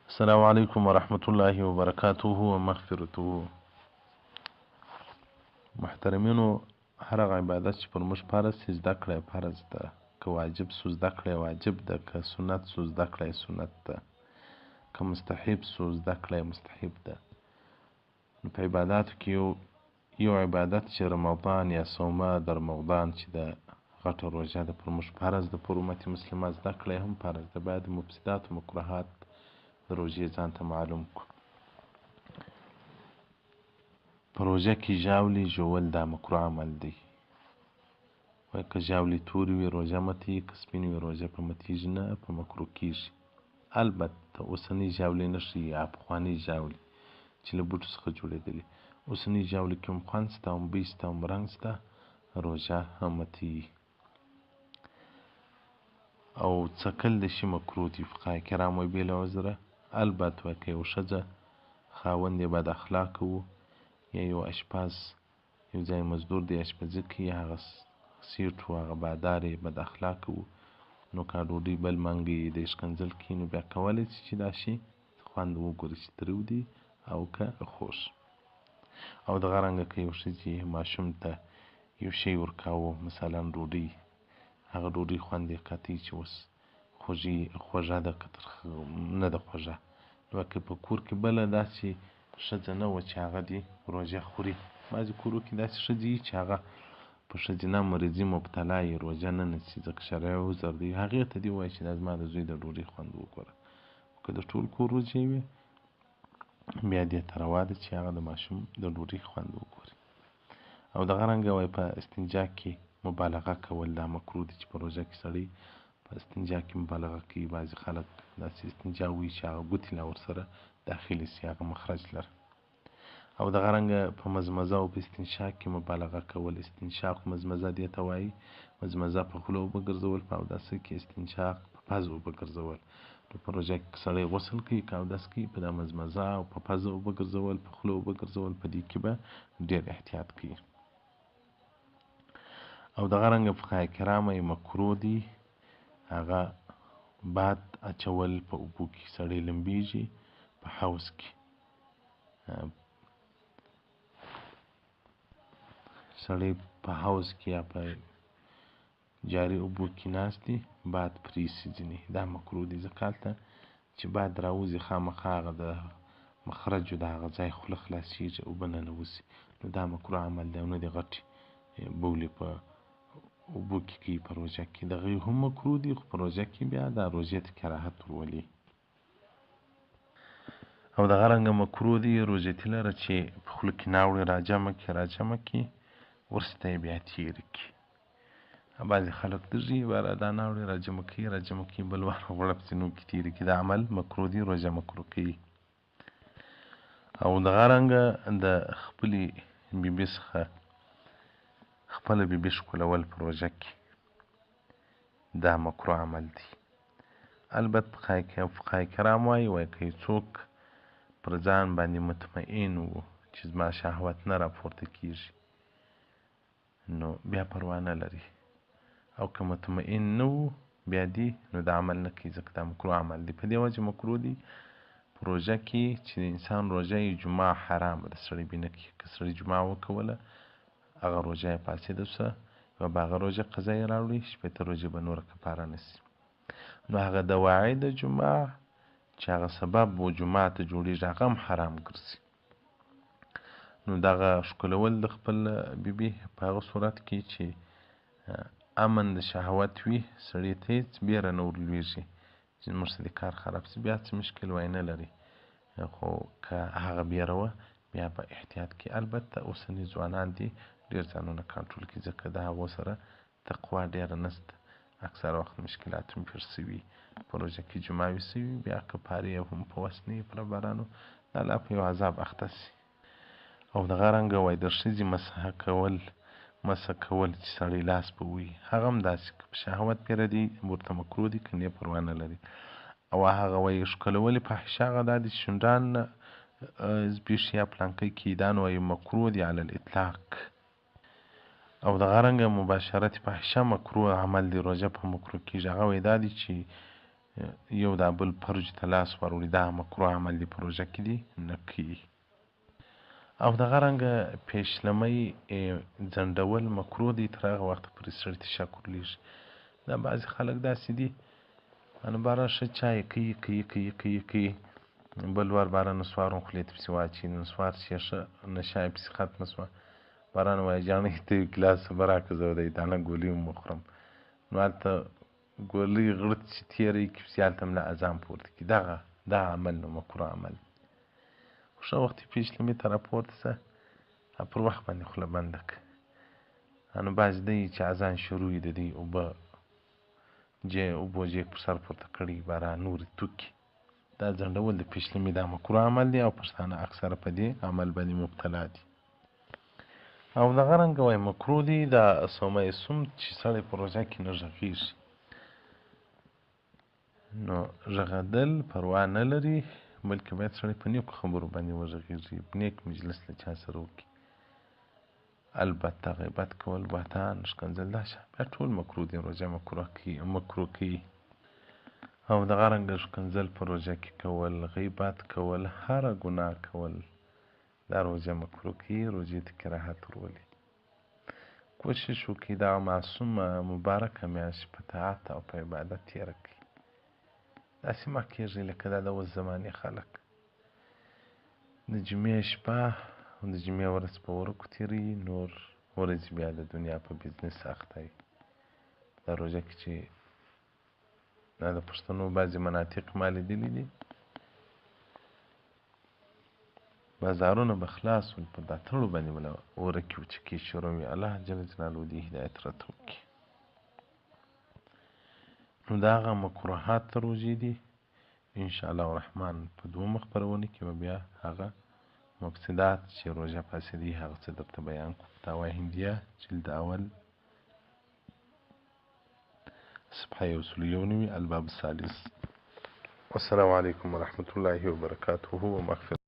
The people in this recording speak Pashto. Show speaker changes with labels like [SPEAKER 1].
[SPEAKER 1] السلام علیکم ورحمة الله وبرکاته ومغفرته. محترمینو، هر هغه عبادت چې پر موږ فرض شي زده کړه یې فرض ده. که واجب سو زده کړه یې واجب ده. که سنت سو زده کړه یې سنت ده. که مستحب سو زده کړه یې مستحب ده. نو په عباداتو کې یو عبادت چې رمضان یا صومه د رمضان چې د غټه روژه ده پر موږ فرض ده. پر امت مسلمه زده کړه یې هم فرض ده. باید مفسدات و مکروهات د روژې ځان ته معلوم کړو. په روژه کې ژاولې ژوول دا مکروه عمل دی. وایي که ژاولې تورې وي روژه ماتېږي، که سپینې وي روژه په ماتېږي نه، په مکروه کېږي. البته اوسنۍ ژاولې نه ښیي، یا پخوانۍ ژاولې چې له بوټو څخه جوړېدلې. اوسنۍ ژاولې کې هم خوند شته، هم بوی شته، هم رنګ شته، روژه هم ماتېږي. او څکل د شي مکروه دي. فقهای کرام وایي بې له عذره. البته وایي که یو ښځه خاوند یې بد اخلاقه و، یا یو اشپز یو ځای مزدور دی اشپزي کوي، هغه سیټ و هغه بادار یې بد اخلاقه و، نو که ډوډۍ بل منګی د ښکنځل کوي، نو بیا کولی شي چې دا شي خوند وګوري چې تریو دی او که خوږ. او دغه رنګه که یو ښځې ماشوم ته یو شی ورکاوه، مثلا ډوډۍ، هغه ډوډۍ خوند یې کتی چې اوس خوږه ده که نه ده خوږه. نو که په کور کې بله داسې ښځه نه وه چې هغه دې روژه خوري. بعضې کورو کې داسې ښځې وي چې هغه په ښځینه مرضي مبتلا یي، روژه نه نیسي ځکه شرعي عذر دی. هغې ته دې ووایي چې دا زما د زوی د ډوډۍ خوند وګوره. که د ټول کور روژې وي، بیا دې ته روا ده چې هغه د ماشوم د ډوډۍ خوند وګوري. او دغه رنګه وایي په استنجا کې مبالغه کول دا مکروه دي، چې په روژه کې سړی په استنجا کې مبالغه کوي. بعضې خلک داسې استنجا وایي چې هغه ګوتې لا ورسره داخلي سي، هغه مخرج لره. او دغه رنګه په مزمزه او په استنشاق کې مبالغه کول. استنشاق مزمزه دې ته وایي. مزمزه په خوله اوبه ګرځول، په اوداسه کې استنشاق په پزه اوبه ګرځول. نو په روژه کې سړی غسل کوي که اودس کوي، په دا مزمزه او په پزه اوبه ګرځول، په خوله اوبه ګرځول، په دې کې به ډېر احتیاط کوي. او دغه رنګه فقهای کرام یې مکروه دي هغه باد اچول په اوبو کې. سړی لمبېږي په حوض کې، سړی په حوض کې یا په جاري اوبو کې ناست دی، باد پرې ایسي ځینې، دا مکروه دي. ځکه هلته چې باد راوځي خامخا هغه د مخرجو د هغه ځای خوله خلاصېږي، اوبه ننوځي. نو دا مکروه عمل دی. او نه دې غټې بولې په اوبو کې کوي په روژه کې. دغه هم مکروه دي، خو په روژه کې بیا دا روژې ته کراهت ورولي. او دغه رنګه مکروه دي روژتي لره چې په خوله کې ناوړې راجمع کړي، ورسته یې بیا تېرې کړي. بعضې خلک درځي باره دا ناوړې راجمع کوي، بل وار غوړپ ځینو کې تېرې کړي. دا عمل مکروه دي، روژه مکروه کوي. او دغه رنګه د خپلې بیبي څخه خپله بیبي ښکلول په روژه کې دا مکروه عمل دی. البته فقهای کرام وایي که څوک پر ځان باندې مطمئن و چې زما شهوت نه راپورته کېږي، نو بیا پروا نه لري. او که مطمئن نه و بیا دی، نو دا عمل نه کوي، ځکه دا مکروه عمل دی. په دې وجه مکروه دی په روژه کې چې د انسان روژه یې جمعه حرامه ده، سړی بې نه کوي. که سړی جمعه وکوله، هغه روژه یې فاسده شوه، یا به هغه روژه قضا یې راوړي، شپېته روژې به نوره کفاره نه شي. نو هغه دواعي د جمعه چې هغه سبب و جمعه ته جوړېږي، هغه هم حرام ګرځي. نو دغه ښکلول د خپل بیبي په هغه صورت کې چې امن د شهوت وي، سړي ته هېڅ بیره نه ورلوېږي چې زموږ څه دې کار خراب شي، بیا څه مشکل وای نه لري. خو که هغه بیره وه، بیا به احتیاط کې. البته اوسني ځوانان دي ډېر ځانونه کنټرول کړي، ځکه د هغو سره تقوا ډېره نشته. اکثر وخت مشکلات هم پېښ سوي، په روژه کې جمعه سوي، بیا کفارې هم په وس نه وي په رهبرانو، د الله په یو عذاب اخته سي. او دغه رنګه وایي د ښځې مسح کول چې سړی لاس په ووهي، هغه هم داسې که په شهوت پیره دی ورته مکروه دي، که نه پروا نه لري. او هغه وایي ښکلول فاحشه هغه دا دي چې شونډان زبېښي یا پلانکی کي، دا نو وایي مکروه دي علی الاطلاق. او دغه رنګه مباشرت فاحشه مکروه عمل دی، روژه په مکروه کېږي. هغه وایي دا دي چې یو دا بل فرج ته لاس وروړي دا مکروه عمل دی په روژه کې دی نه کیږي. او دغه رنګه پیشلمۍ ځنډول مکروه دی تر هغه وخته پورې سړي ته شک ورلېږي. دا بعضې خلک داسې دي باره ښه چای کوي بل وار باره نسوار هم خولې ته پسې واچوي نسوار چې ښه نشه یې پسې ختمه شوه باران وایي جاڼۍ ته یو ګیلاس اوبه راکړه زه د دانه ګولۍ هم وخورم نو هلته ګولۍ غړت چې تېری کړي پسې هلته ملا اذان پورته کړي دغه عمل نو مکروه عمل خو ښه وخت یې پیشلمي ته راپورته شه پر وخت باندې خوله بنده کړه. نو بعضې دی چې اذان شروع وي د دوی اوبو جیګ پر سر پورته کړي باره نورې توکي دا ځنډول د پیشلمي دا مکروه عمل دی او پښتانه اکثره په دې عمل باندې مبتلا دي. او دغه رنګه وایي مکروه دی دا صومه صمت چې سړی په روژه کې نه غږېږي نو غږېدل پروا نه لري بلکې باید سړی په نیکو خبرو باندې وغږېږي نیک مجلس له چا سره وکړي البته غیبت کول بهتان ښکنځل دا شیان بیا ټول مکروه دي روژه مکروه کوي. او دغه رنګه ښکنځل په روژه کې کول غیبت کول هره ګناه کول دا روژه مکروه کوي روژې ته کراهت ورولي. کوشش وکړئ دغه معصومه مبارکه میاشت په طاعت او په عبادت تېره کړئ داسې مه کېږئ لکه دا د اوس زمانې خلک د جمعې شپه او د جمعې ورځ په ورکو تېروي نور ورځې بیا د دنیا په بزنس اخته وي. دا روژه کې چې دا د پښتنو بعضې مناطق ما لیدلي دي بازارونه به خلاص ول په دا تړو باندې به ورکې وچکې شروع وي الله جل جلاله دې هدایت راته وکړي. نو د هغه مکروهات د روژې دي انشاءالله الرحمن په دومه خپرونه کې به بیا هغه مفسدات چې روژه فاسدي هغه څه درته بیان کړو. فتاوی هندیه جلد اول صفحه 191 الباب الثالث. والسلام علیکم ورحمة الله وبرکاته ومغفرته.